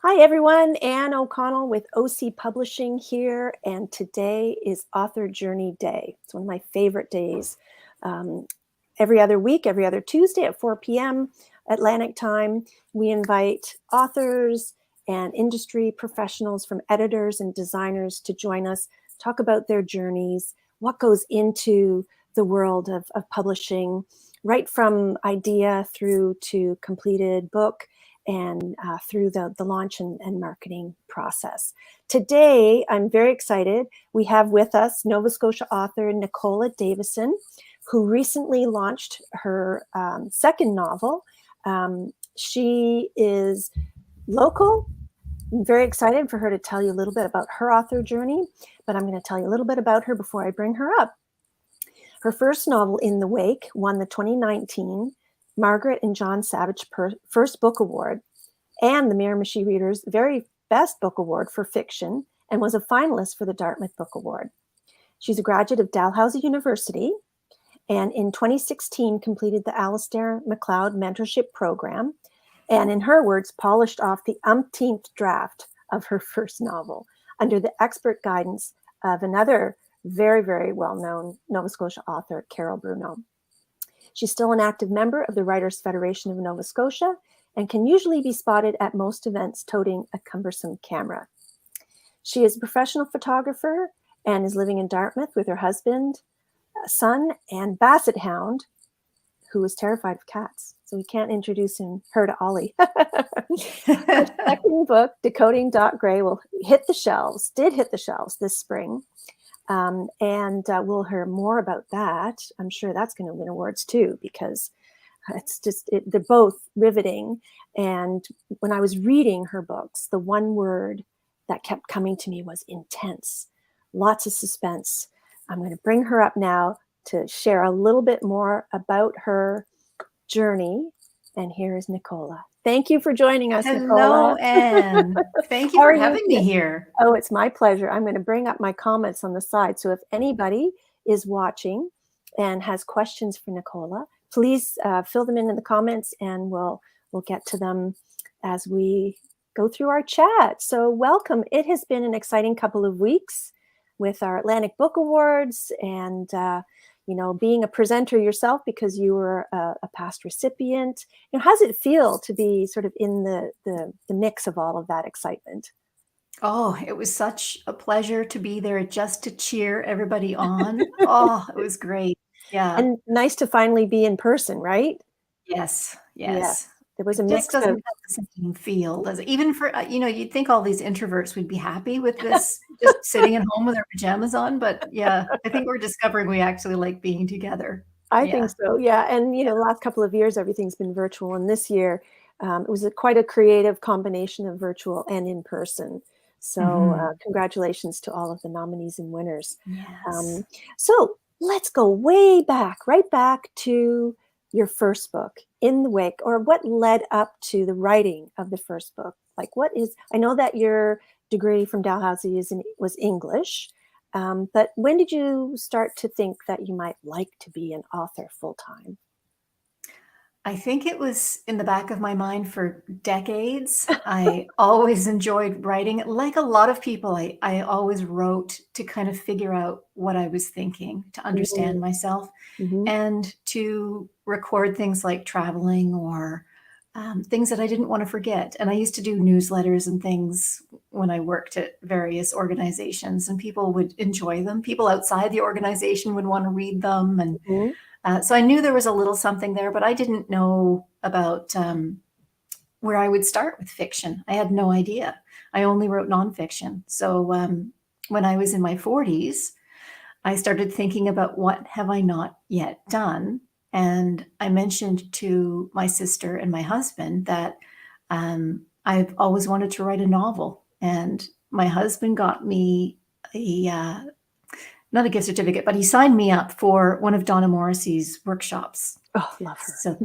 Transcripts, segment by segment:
Hi everyone, Anne O'Connell with OC Publishing here, and today is Author Journey Day. It's one of my favorite days. Every other week, every other Tuesday at 4 p.m. Atlantic time, we invite authors and industry professionals from editors and designers to join us, talk about their journeys, what goes into the world of publishing, right from idea through to completed book, and through the launch and marketing process. Today, I'm very excited. We have with us Nova Scotia author Nicola Davison, who recently launched her second novel. She is local. I'm very excited for her to tell you a little bit about her author journey, but I'm going to tell you a little bit about her before I bring her up. Her first novel, In the Wake, won the 2019 Margaret and John Savage First Book Award and the Miramichi Reader's Very Best Book Award for Fiction, and was a finalist for the Dartmouth Book Award. She's a graduate of Dalhousie University, and in 2016 completed the Alistair MacLeod Mentorship Program, and in her words, polished off the umpteenth draft of her first novel under the expert guidance of another very, very well-known Nova Scotia author, Carol Bruno. She's still an active member of the Writers' Federation of Nova Scotia and can usually be spotted at most events toting a cumbersome camera. She is a professional photographer and is living in Dartmouth with her husband, son, and basset hound, who is terrified of cats. So we can't introduce her to Ollie. Her second book, Decoding Gray, did hit the shelves this spring. And we'll hear more about that. I'm sure that's going to win awards too, because they're both riveting. And when I was reading her books, the one word that kept coming to me was intense. Lots of suspense. I'm going to bring her up now to share a little bit more about her journey. And here is Nicola. Thank you for joining us, Hello, Nicola. Anne. Thank you for having me here. Oh, it's my pleasure. I'm going to bring up my comments on the side. So if anybody is watching and has questions for Nicola, please fill them in the comments, and we'll get to them as we go through our chat. So welcome. It has been an exciting couple of weeks with our Atlantic Book Awards and being a presenter yourself because you were a past recipient. How does it feel to be sort of in the mix of all of that excitement? Oh, it was such a pleasure to be there just to cheer everybody on. Oh, it was great. Yeah. And nice to finally be in person, right? Yes. Yeah. There was a It mix just doesn't of... have the same feel, does it? Even for, you'd think all these introverts would be happy with this, just sitting at home with our pajamas on. But yeah, I think we're discovering we actually like being together. I think so, yeah. And, the last couple of years, everything's been virtual. And this year, it was quite a creative combination of virtual and in person. So congratulations to all of the nominees and winners. Yes. So let's go way back, right back to your first book, In the Wake, or what led up to the writing of the first book. Like, I know that your degree from Dalhousie was English, but when did you start to think that you might like to be an author full-time? I think it was in the back of my mind for decades. I always enjoyed writing. Like a lot of people, I always wrote to kind of figure out what I was thinking, to understand myself, and to record things like traveling or things that I didn't want to forget. And I used to do newsletters and things when I worked at various organizations, and people would enjoy them. People outside the organization would want to read them. And so I knew there was a little something there, but I didn't know about where I would start with fiction. I had no idea. I only wrote nonfiction. So when I was in my 40s, I started thinking about what have I not yet done. And I mentioned to my sister and my husband that I've always wanted to write a novel. And my husband got me not a gift certificate, but he signed me up for one of Donna Morrissey's workshops. Oh, love her. So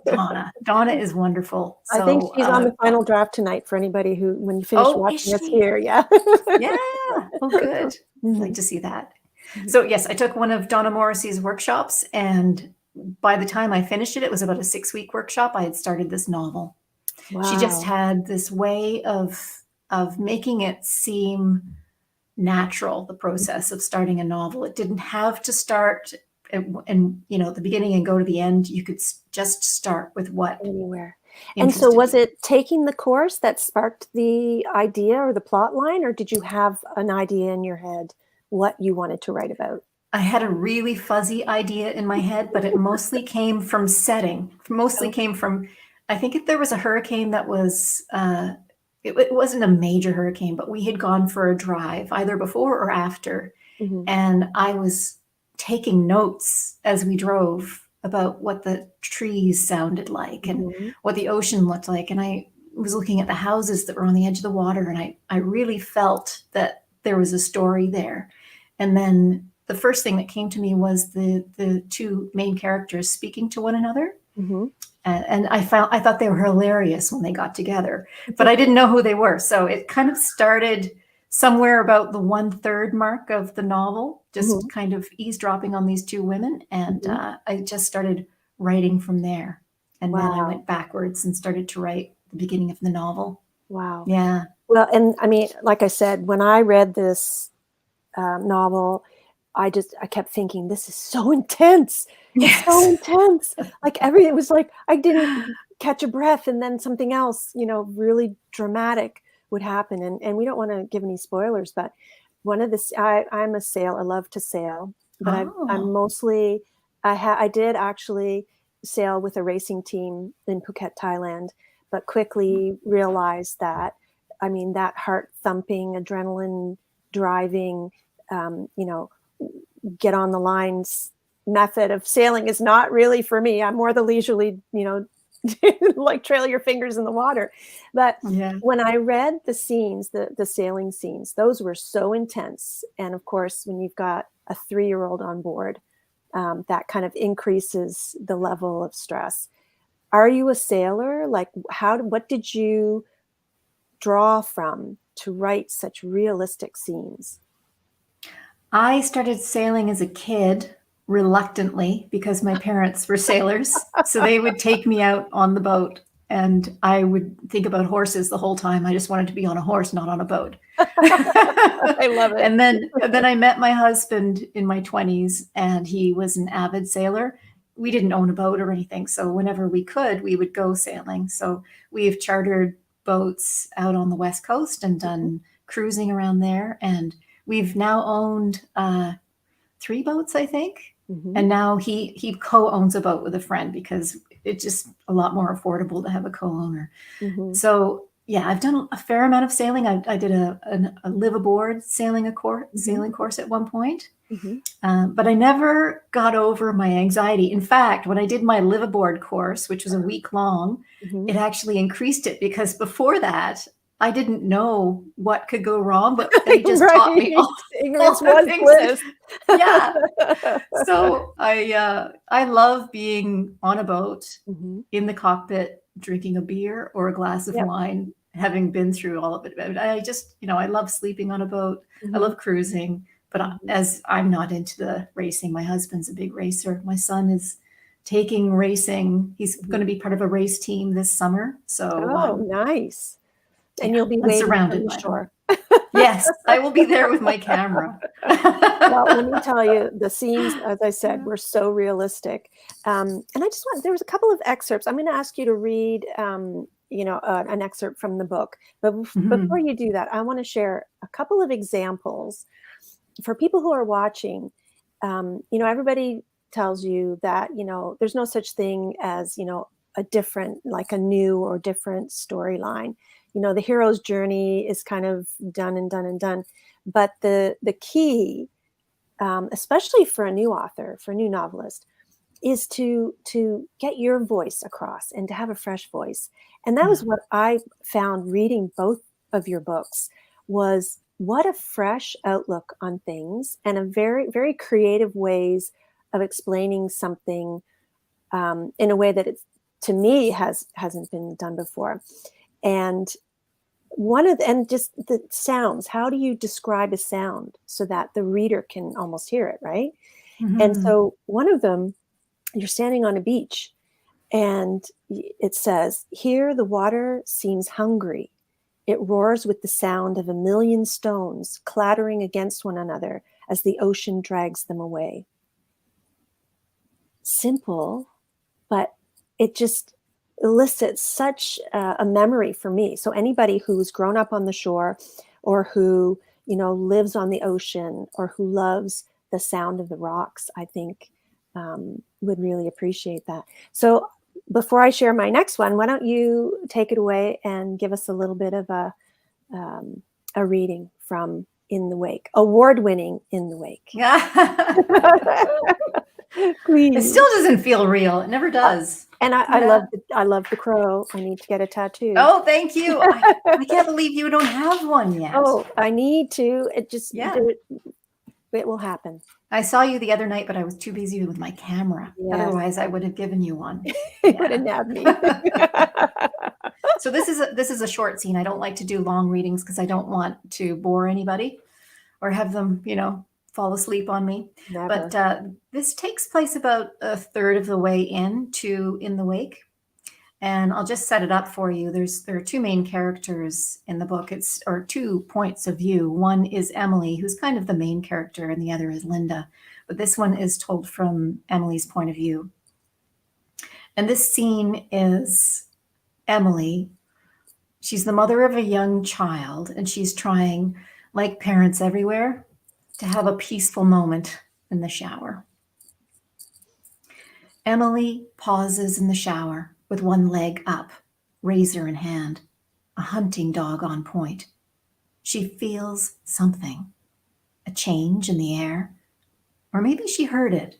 yeah, Donna is wonderful. So, I think she's on the final draft tonight for anybody who, when you finish watching us here. Yeah. Yeah. Oh, good. I'd like to see that. So yes, I took one of Donna Morrissey's workshops, and by the time I finished it, it was about a 6-week workshop. I had started this novel. She just Wow. had this way of making it seem natural, the process of starting a novel. It didn't have to start and the beginning and go to the end. You could just start with what Anywhere. And so interested was you. it taking the course that sparked the idea or the plot line, or did you have an idea in your head what you wanted to write about? I had a really fuzzy idea in my head, but it mostly came from setting. Mostly Oh. came from, I think if there was a hurricane that was, it wasn't a major hurricane, but we had gone for a drive either before or after. Mhm. And I was taking notes as we drove about what the trees sounded like and Mhm. what the ocean looked like. And I was looking at the houses that were on the edge of the water, and I really felt that there was a story there. And then the first thing that came to me was the two main characters speaking to one another. Mhm. And I thought they were hilarious when they got together, but I didn't know who they were. So it kind of started somewhere about the 1/3 mark of the novel, just Mhm. kind of eavesdropping on these two women. And Mhm. I just started writing from there. And then I Wow. went backwards and started to write the beginning of the novel. Wow. Yeah. Well, and I mean, like I said, when I read this novel, I kept thinking, this is so intense. It's so Yes. intense. Like everything was like, I didn't catch a breath, and then something else, really dramatic would happen. And we don't want to give any spoilers, but I'm a sail. I love to sail, but I'm Oh. mostly, I did actually sail with a racing team in Phuket, Thailand, but quickly realized that, I mean, that heart thumping, adrenaline driving, um, you know, get on the lines method of sailing is not really for me. I'm more the leisurely, like trail your fingers in the water. But Yeah. when I read the scenes, the sailing scenes, those were so intense. And of course, when you've got a 3-year-old on board, that kind of increases the level of stress. Are you a sailor? Like, what did you draw from to write such realistic scenes? I started sailing as a kid reluctantly because my parents were sailors. So they would take me out on the boat, and I would think about horses the whole time. I just wanted to be on a horse, not on a boat. I love it. And then I met my husband in my 20s, and he was an avid sailor. We didn't own a boat or anything, so whenever we could, we would go sailing. So we've chartered boats out on the West Coast and done cruising around there, and we've now owned 3 boats, I think. Mhm. And now he co-owns a boat with a friend because it's just a lot more affordable to have a co-owner. Mhm. So yeah, I've done a fair amount of sailing. I did a live aboard Mhm. sailing course at one point, Mhm. but I never got over my anxiety. In fact, when I did my live aboard course, which was a week long, Mhm. it actually increased it because before that, I didn't know what could go wrong, but they just taught me Right. all Ignorance the was things that, bliss. yeah. So I love being on a boat Mhm. in the cockpit, drinking a beer or a glass of Yep. wine, having been through all of it. I just, I love sleeping on a boat. I Mhm. love cruising, but Mhm. as I'm not into the racing, my husband's a big racer. My son is taking racing. He's going Mhm. to be part of a race team this summer. So Oh, nice. And yeah, you'll be I'm waving from surrounded the by them. shore. Yes, I will be there with my camera. Well, let me tell you, the scenes, as I said, were so realistic. And there was a couple of excerpts. I'm going to ask you to read, an excerpt from the book. But before Mhm. you do that, I want to share a couple of examples for people who are watching. Everybody tells you that, there's no such thing as, like a new or different storyline. The hero's journey is kind of done and done and done. But the key, especially for a new author, for a new novelist, is to get your voice across and to have a fresh voice. And that Yeah. was what I found reading both of your books, was what a fresh outlook on things and a very, very creative ways of explaining something, in a way that it's, to me, hasn't been done before. And and just the sounds, how do you describe a sound so that the reader can almost hear it, right? And Mhm. so one of them, you're standing on a beach, And it says, here the water seems hungry. It roars with the sound of a million stones clattering against one another as the ocean drags them away. Simple, but it just elicits such a memory for me. So anybody who's grown up on the shore, or who, lives on the ocean, or who loves the sound of the rocks, I think would really appreciate that. So before I share my next one, why don't you take it away and give us a little bit of a reading from In the Wake, award-winning In the Wake. Yeah. Please. It still doesn't feel real. It never does. And I love the crow. I need to get a tattoo. Oh, thank you. I can't believe you don't have one yet. Oh, I need to. It will happen. I saw you the other night, but I was too busy with my camera. Yes. Otherwise, I would have given you one. You would have nabbed me. So this is a short scene. I don't like to do long readings because I don't want to bore anybody or have them, fall asleep on me. Never. But this takes place about a third of the way into In the Wake. And I'll just set it up for you. There are two main characters in the book. Or 2 points of view. One is Emily, who's kind of the main character, and the other is Linda. But this one is told from Emily's point of view. And this scene is Emily. She's the mother of a young child, and she's trying, like parents everywhere, to have a peaceful moment in the shower. Emily pauses in the shower with one leg up, razor in hand, a hunting dog on point. She feels something, a change in the air, or maybe she heard it.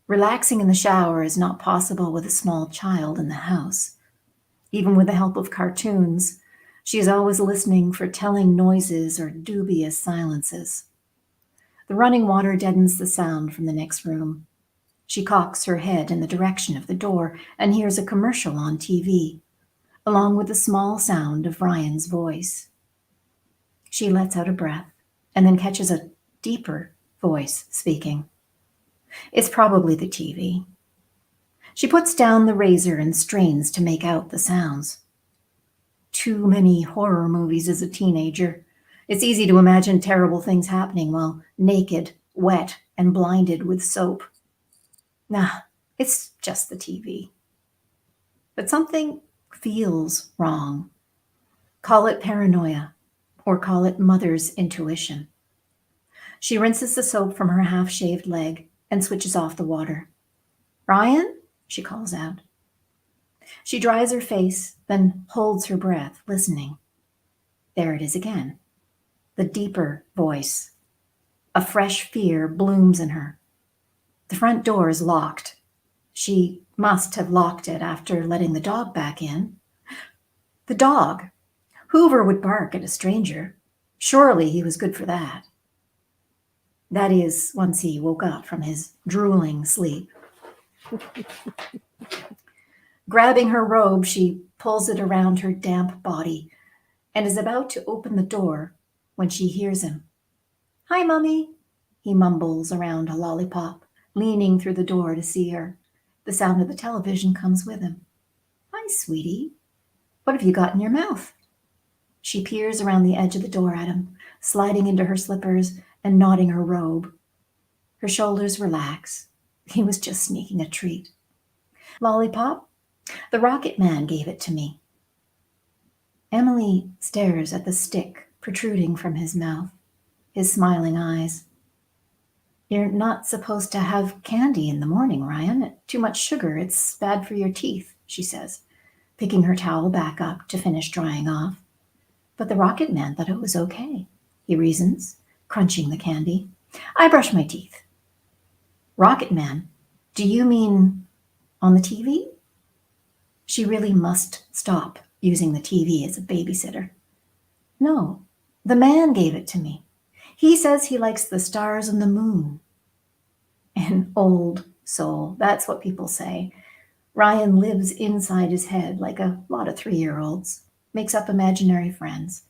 Relaxing in the shower is not possible with a small child in the house. Even with the help of cartoons, she is always listening for telling noises or dubious silences. The running water deadens the sound from the next room. She cocks her head in the direction of the door and hears a commercial on TV, along with the small sound of Ryan's voice. She lets out a breath and then catches a deeper voice speaking. It's probably the TV. She puts down the razor and strains to make out the sounds. Too many horror movies as a teenager. It's easy to imagine terrible things happening while naked, wet, and blinded with soap. Nah, it's just the TV. But something feels wrong. Call it paranoia, or call it mother's intuition. She rinses the soap from her half-shaved leg and switches off the water. Ryan? She calls out. She dries her face, then holds her breath, listening. There it is again. The deeper voice. A fresh fear blooms in her. The front door is locked. She must have locked it after letting the dog back in. The dog. Hoover would bark at a stranger. Surely he was good for that. That is, once he woke up from his drooling sleep. Grabbing her robe, she pulls it around her damp body and is about to open the door when she hears him. Hi, Mummy, he mumbles around a lollipop, leaning through the door to see her. The sound of the television comes with him. Hi, sweetie. What have you got in your mouth? She peers around the edge of the door at him, sliding into her slippers and nodding her robe. Her shoulders relax. He was just sneaking a treat. Lollipop? The Rocket Man gave it to me. Emily stares at the stick protruding from his mouth, his smiling eyes. You're not supposed to have candy in the morning, Ryan. Too much sugar. It's bad for your teeth, she says, picking her towel back up to finish drying off. But the Rocket Man thought it was okay, he reasons, crunching the candy. I brush my teeth. Rocket Man? Do you mean on the TV? She really must stop using the TV as a babysitter. No, the man gave it to me. He says he likes the stars and the moon. An old soul, that's what people say. Ryan lives inside his head like a lot of 3-year-olds, makes up imaginary friends.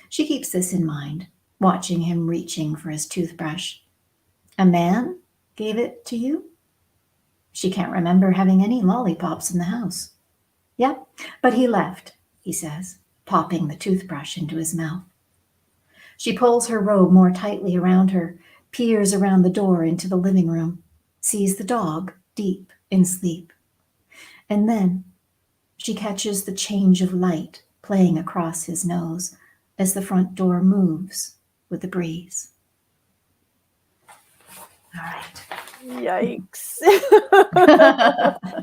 She keeps this in mind, watching him reaching for his toothbrush. A man gave it to you? She can't remember having any lollipops in the house. Yep, but he left, he says, popping the toothbrush into his mouth. She pulls her robe more tightly around her, peers around the door into the living room, sees the dog deep in sleep. And then she catches the change of light playing across his nose as the front door moves with the breeze. All right. Yikes.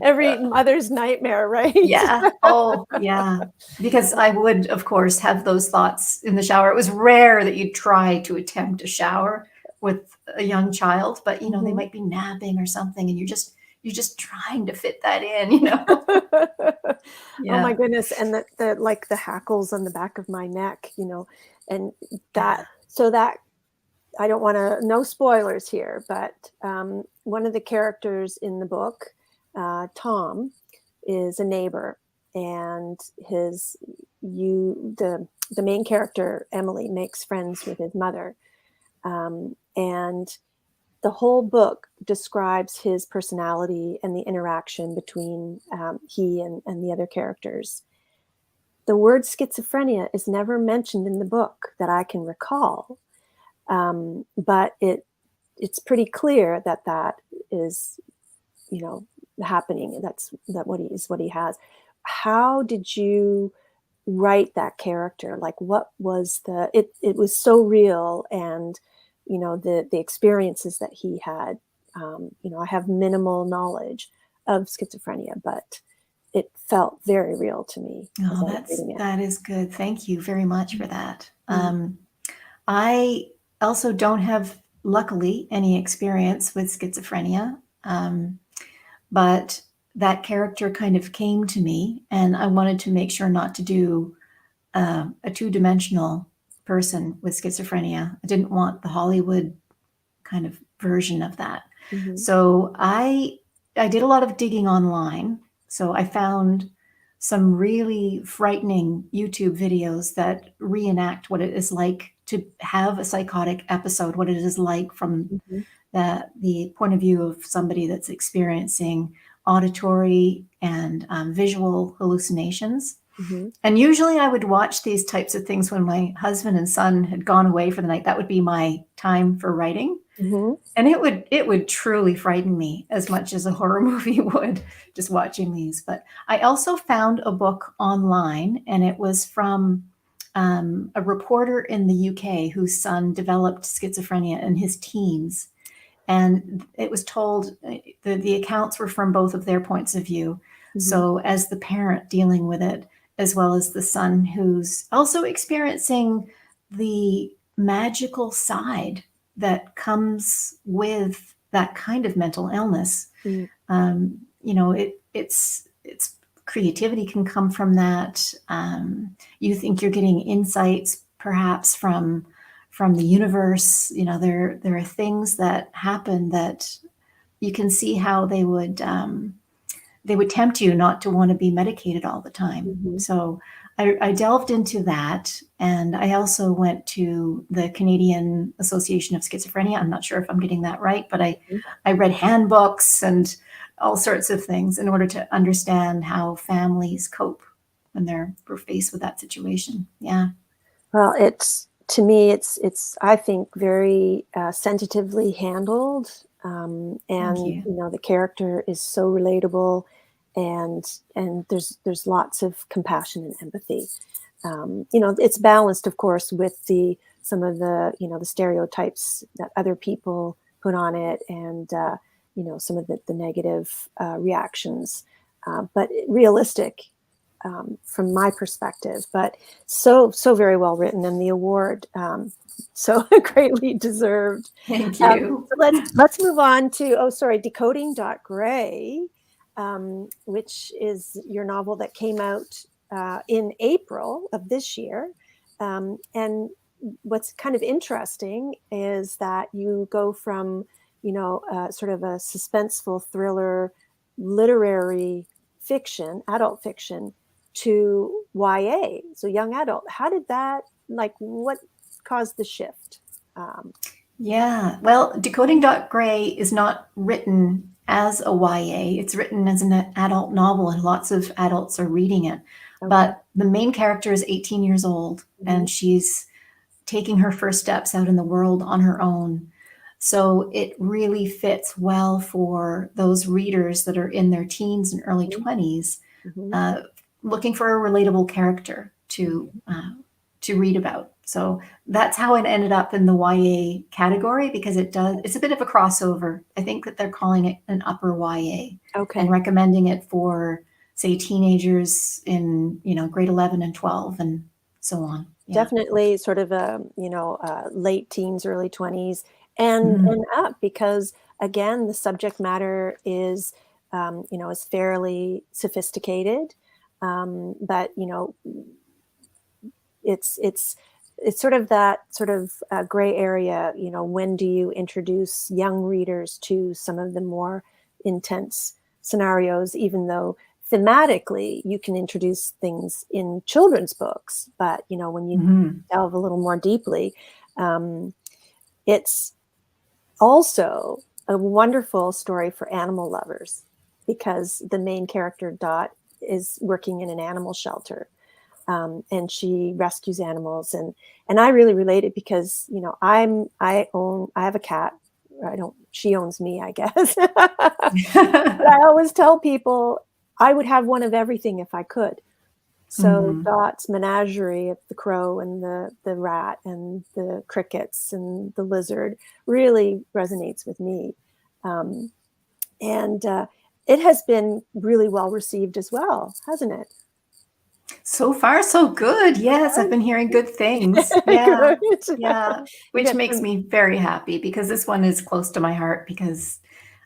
Every mother's nightmare, right? Yeah. Oh, yeah. Because I would, of course, have those thoughts in the shower. It was rare that you'd try to attempt a shower with a young child, but you know, they might be napping or something, and you're just trying to fit that in, you know. Oh my Yeah. goodness. And the like the hackles on the back of my neck, and that, Yeah. so that, I don't want to, no spoilers here, but one of the characters in the book, Tom, is a neighbor, and the main character, Emily, makes friends with his mother. And the whole book describes his personality and the interaction between he and the other characters. The word schizophrenia is never mentioned in the book that I can recall, but it's pretty clear that is, happening. What he has. How did you write that character? Like, what was it was so real, and the experiences that he had. I have minimal knowledge of schizophrenia, but it felt very real to me as Oh, I was reading it. that is good. Thank you very much for that. Mm. I also don't have, luckily, any experience with schizophrenia, but that character kind of came to me, and I wanted to make sure not to do a two-dimensional person with schizophrenia. I didn't want the Hollywood kind of version of that. Mm-hmm. So I did a lot of digging online. So I found some really frightening YouTube videos that reenact what it is like to have a psychotic episode, what it is like from Mm-hmm. the point of view of somebody that's experiencing auditory and visual hallucinations. Mm-hmm. And usually I would watch these types of things when my husband and son had gone away for the night. That would be my time for writing. Mm-hmm. And it would truly frighten me as much as a horror movie would, just watching these. But I also found a book online, and it was from a reporter in the UK whose son developed schizophrenia in his teens. And it was told, the accounts were from both of their points of view. Mm-hmm. So as the parent dealing with it, as well as the son who's also experiencing the magical side that comes with that kind of mental illness. It's creativity can come from that. You think you're getting insights perhaps from the universe. There are things that happen that you can see how they would tempt you not to want to be medicated all the time. Mm-hmm. So I delved into that, and I also went to the Canadian Association of Schizophrenia. I'm not sure if I'm getting that right, but I read handbooks and all sorts of things in order to understand how families cope when they're faced with that situation. Yeah. Well, to me, it's I think very sensitively handled, Thank and you. the character is so relatable, and there's lots of compassion and empathy. It's balanced, of course, with some of the stereotypes that other people put on it, and some of the negative reactions, but realistic. From my perspective, but so very well written, and the award so greatly deserved. Thank So you. let's move on to Decoding Gray, which is your novel that came out in April of this year. And what's kind of interesting is that you go from sort of a suspenseful thriller, literary fiction, adult fiction, to YA, so young adult. How did that, what caused the shift? Yeah. Well, Decoding Gray is not written as a YA. It's written as an adult novel, and lots of adults are reading it. Okay. But the main character is 18 years old, and Mhm. she's taking her first steps out in the world on her own. So it really fits well for those readers that are in their teens and early Mhm. 20s, Mhm. looking for a relatable character to read about. So that's how it ended up in the YA category, because it's a bit of a crossover. I think that they're calling it an upper YA Okay. and recommending it for, say, teenagers in, grade 11 and 12 and so on. Yeah. Definitely sort of a, late teens, early 20s and Mhm. and up, because again, the subject matter is fairly sophisticated. But it's sort of that sort of gray area. When do you introduce young readers to some of the more intense scenarios, even though thematically you can introduce things in children's books, but when you Mhm. delve a little more deeply, it's also a wonderful story for animal lovers, because the main character Dot is working in an animal shelter, and she rescues animals, and I really related because I have a cat. I don't. She owns me, I guess. But I always tell people I would have one of everything if I could. So Mhm. Dot's menagerie of the crow and the rat and the crickets and the lizard really resonates with me, um, and it has been really well received as well, hasn't it? So far, so good. Yes, I've been hearing good things. Yeah. Good. Yeah. You Which get makes some. me very happy, because this one is close to my heart, because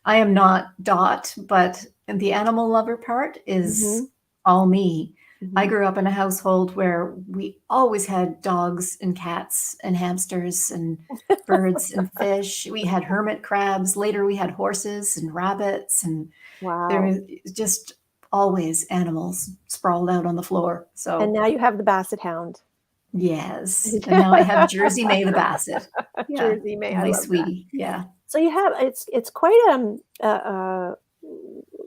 I am not Dot, but the animal lover part is Mhm, all me. I mhm. grew up in a household where we always had dogs and cats and hamsters and birds and fish. We had hermit crabs. Later, we had horses and rabbits, and there Wow. is just always animals sprawled out on the floor. And So now you have the basset hound. yes, and now I have Jersey May the Basset. Yeah, Jersey May, I my love that. sweetie. Yeah. So you have it's quite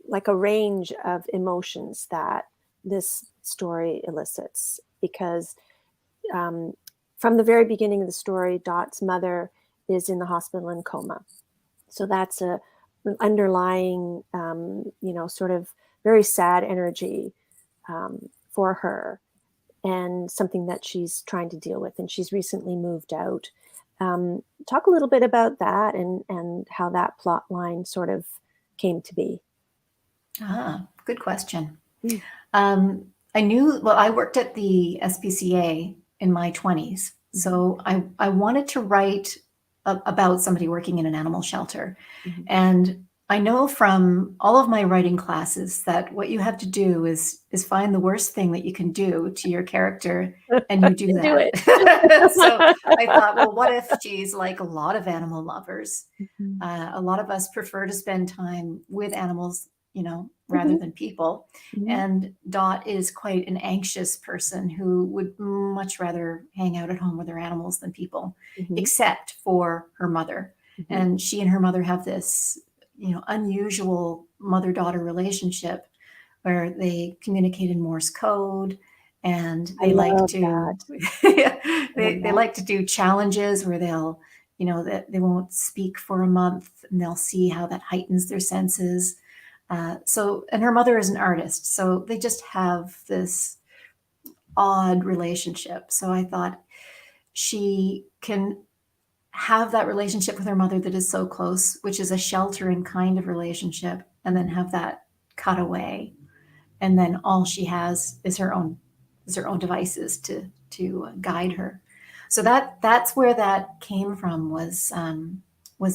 like a range of emotions that this story elicits, because um, from the very beginning of the story, Dot's mother is in the hospital in coma. So that's an underlying, sort of very sad energy for her, and something that she's trying to deal with. And she's recently moved out. Talk a little bit about that, and how that plot line sort of came to be. Good question. Mm. I worked at the SPCA in my 20s. Mhm, So I wanted to write about somebody working in an animal shelter. mhm. And I know from all of my writing classes that what you have to do is find the worst thing that you can do to your character, and you do Do that. it. So I thought, well, what if she's like a lot of animal lovers? Mhm, A lot of us prefer to spend time with animals, rather mhm, than people. mhm, And Dot is quite an anxious person who would much rather hang out at home with her animals than people, mhm, except for her mother. mhm. And she and her mother have this, unusual mother-daughter relationship where they communicate in Morse code, and I they like love that. to I love they that. like to do challenges where they'll, that they won't speak for a month, and they'll see how that heightens their senses. And her mother is an artist, so they just have this odd relationship. So I thought she can have that relationship with her mother that is so close, which is a sheltering kind of relationship, and then have that cut away, and then all she has is her own devices to guide her. So that's where that came from, was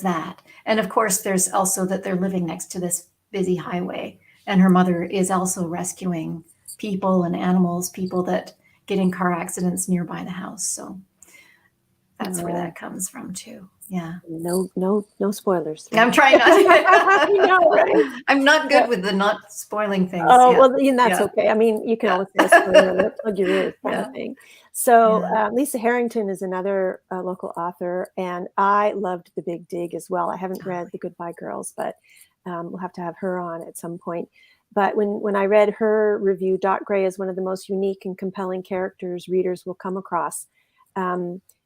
that. And of course, there's also that they're living next to this busy highway, and her mother is also rescuing people and animals, people that get in car accidents nearby the house. So that's where Yeah. that comes from too. Yeah. No spoilers, I'm right? trying not I know, right? to. I'm not Yeah. good with the not spoiling things. Oh, Yeah. well, that's Yeah. okay. I mean, you can Yeah. always say a spoiler alert, plug your ears kind of Yeah. thing. So, Yeah. Lisa Harrington is another local author, and I loved The Big Dig as well. I haven't Oh, read The Goodbye Girls, but We'll have to have her on at some point. But when I read her review, Dot Gray is one of the most unique and compelling characters readers will come across.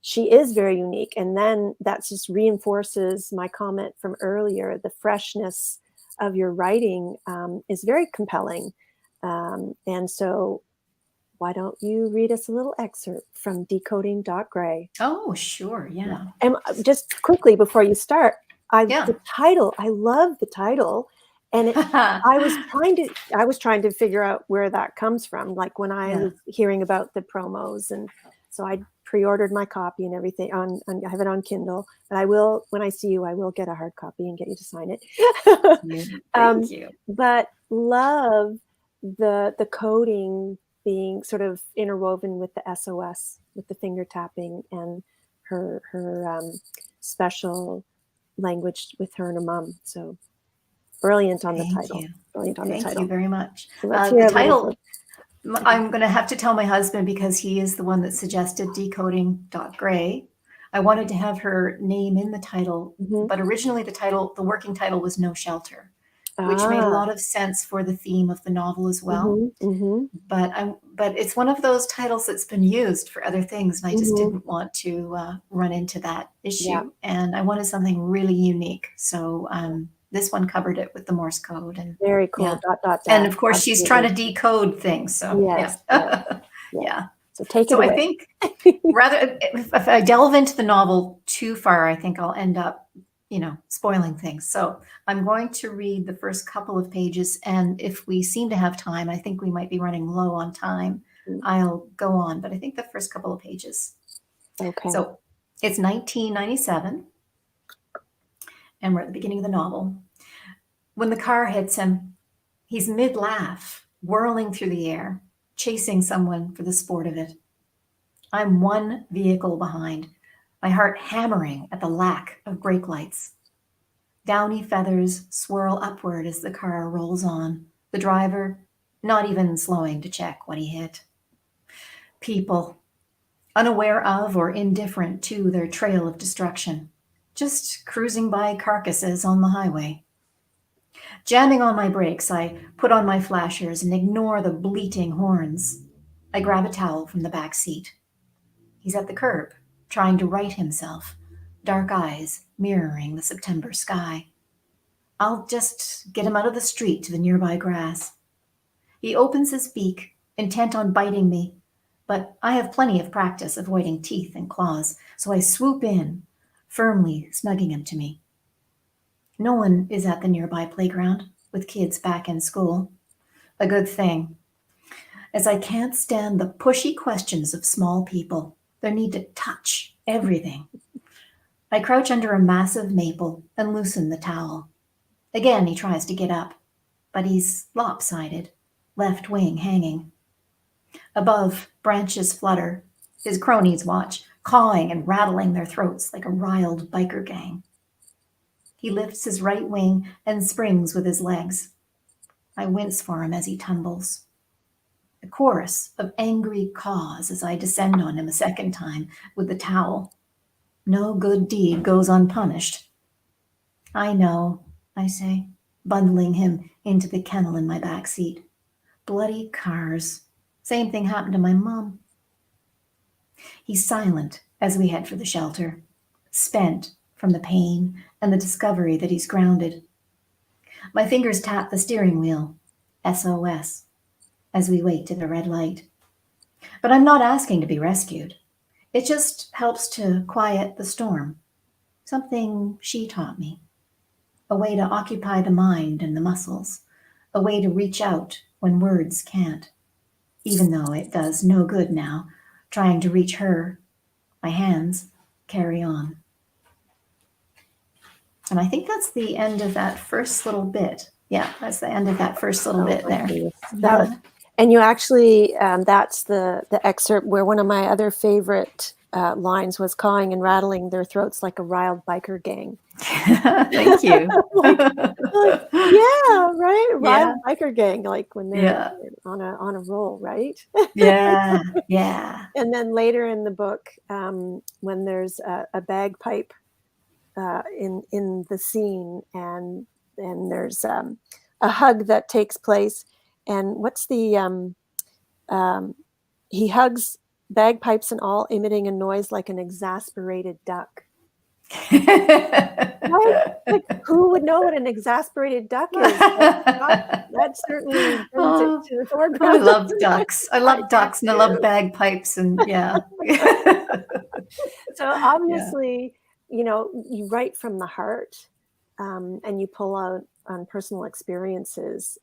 She is very unique. And then that just reinforces my comment from earlier. The freshness of your writing is very compelling. And so why don't you read us a little excerpt from Decoding Gray? Oh, sure. Yeah. And just quickly before you start, Yeah. the title, I love the title. And I was trying to figure out where that comes from. Like when I was hearing about the promos, and so I pre-ordered my copy and everything I have it on Kindle, but I will, when I see you, I will get a hard copy and get you to sign it. Thank you. But love the coding being sort of interwoven with the SOS, with the finger tapping and her special language with her and her mom. So brilliant on the title. Brilliant on the title. Thank you very much. So let's hear the title, I'm going to have to tell my husband because he is the one that suggested Decoding Gray. I wanted to have her name in the title, but originally the working title was No Shelter, which made a lot of sense for the theme of the novel as well. But it's one of those titles that's been used for other things, and I just didn't want to run into that issue. And I wanted something really unique. So this one covered it with the Morse code. And very cool. And of course, she's trying to decode things. So yeah. So take it away. I think rather if I delve into the novel too far, I think I'll end up, spoiling things. So I'm going to read the first couple of pages. And if we seem to have time, I think we might be running low on time. I'll go on, but I think the first couple of pages. Okay. So it's 1997. And we're at the beginning of the novel. When the car hits him, he's mid-laugh, whirling through the air, chasing someone for the sport of it. I'm one vehicle behind, my heart hammering at the lack of brake lights. Downy feathers swirl upward as the car rolls on, the driver not even slowing to check what he hit. People, unaware of or indifferent to their trail of destruction, just cruising by carcasses on the highway. Jamming on my brakes, I put on my flashers and ignore the bleating horns. I grab a towel from the back seat. He's at the curb, trying to right himself, dark eyes mirroring the September sky. I'll just get him out of the street to the nearby grass. He opens his beak, intent on biting me, but I have plenty of practice avoiding teeth and claws, so I swoop in, firmly snugging him to me. No one is at the nearby playground, with kids back in school. A good thing, as I can't stand the pushy questions of small people, their need to touch everything. I crouch under a massive maple and loosen the towel. Again, he tries to get up, but he's lopsided, left wing hanging. Above, branches flutter. His cronies watch, cawing and rattling their throats like a riled biker gang. He lifts his right wing and springs with his legs. I wince for him as he tumbles. A chorus of angry caws as I descend on him a second time with the towel. No good deed goes unpunished. I know, I say, bundling him into the kennel in my back seat. Bloody cars. Same thing happened to my mom. He's silent as we head for the shelter, spent from the pain and the discovery that he's grounded. My fingers tap the steering wheel, SOS, as we wait at a red light. But I'm not asking to be rescued. It just helps to quiet the storm. Something she taught me. A way to occupy the mind and the muscles. A way to reach out when words can't. Even though it does no good now, trying to reach her. My hands carry on. And I think that's the end of that first little bit. Yeah, that's the end of that first little bit there. And you actually, that's the excerpt where one of my other favorite lines was cawing and rattling their throats like a riled biker gang. Thank you. Yeah, right? Riled biker gang, like when they're on a roll, right? Yeah. And then later in the book, when there's a bagpipe in the scene, and there's a hug that takes place. And what's the he hugs, bagpipes and all, emitting a noise like an exasperated duck. Right? Like, who would know what an exasperated duck is? That certainly brings it Oh, to the I foreground. love ducks. I love ducks and I love bagpipes and yeah. So Yeah. obviously, you write from the heart, and you pull out on personal experiences.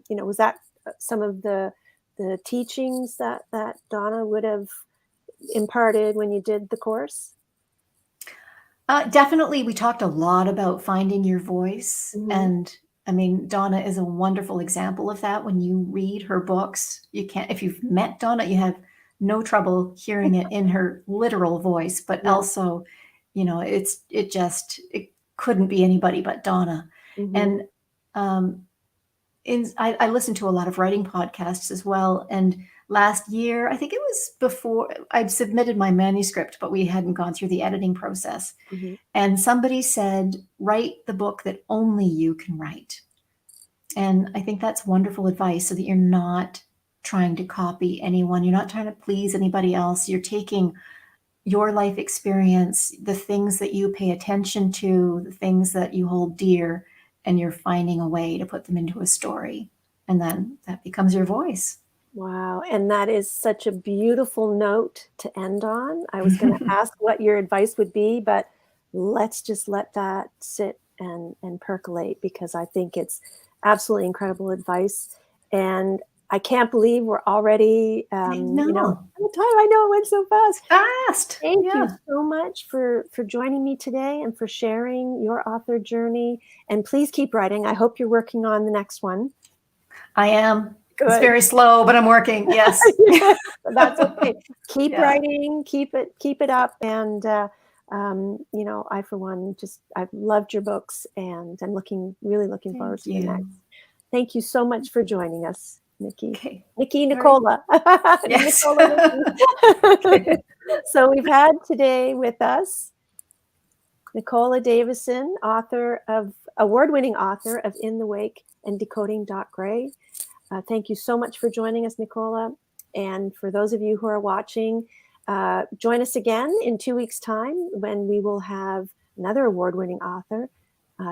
Was that some of the teachings that Donna would have imparted when you did the course? Definitely, we talked a lot about finding your voice. Mm-hmm. And I mean, Donna is a wonderful example of that. When you read her books, you can't, if you've met Donna, you have no trouble hearing it in her literal voice, but Yeah. also, it couldn't be anybody but Donna. Mm-hmm. And um, I listen to a lot of writing podcasts as well. And last year, I think it was before I'd submitted my manuscript, but we hadn't gone through the editing process. Mm-hmm. And somebody said, write the book that only you can write. And I think that's wonderful advice, so that you're not trying to copy anyone. You're not trying to please anybody else. You're taking your life experience, the things that you pay attention to, the things that you hold dear, and you're finding a way to put them into a story. And then that becomes your voice. Wow. And that is such a beautiful note to end on. I was going to ask what your advice would be, but let's just let that sit and percolate, because I think it's absolutely incredible advice. And I can't believe we're already, I on know. time. I know it went so fast. Fast. Thank you Yeah. so much for joining me today and for sharing your author journey. And please keep writing. I hope you're working on the next one. I am. It's Good. very slow, but I'm working. Yes. Yeah, that's okay. Keep Yeah. writing, keep it up. And, I, for one, I've loved your books, and I'm really looking forward Thank to the you. next. Thank you so much for joining us, Nikki. Okay. Nikki, All right. Nicola. Yes. Nicola, Nikki. Okay. So we've had today with us Nicola Davison, award-winning author of In the Wake and Decoding Gray. Thank you so much for joining us, Nicola. And for those of you who are watching, join us again in 2 weeks' time, when we will have another award-winning author,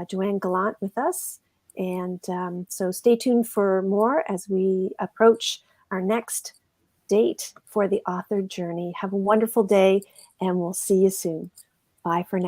Joanne Gallant, with us. And so stay tuned for more as we approach our next date for the author journey. Have a wonderful day, and we'll see you soon. Bye for now.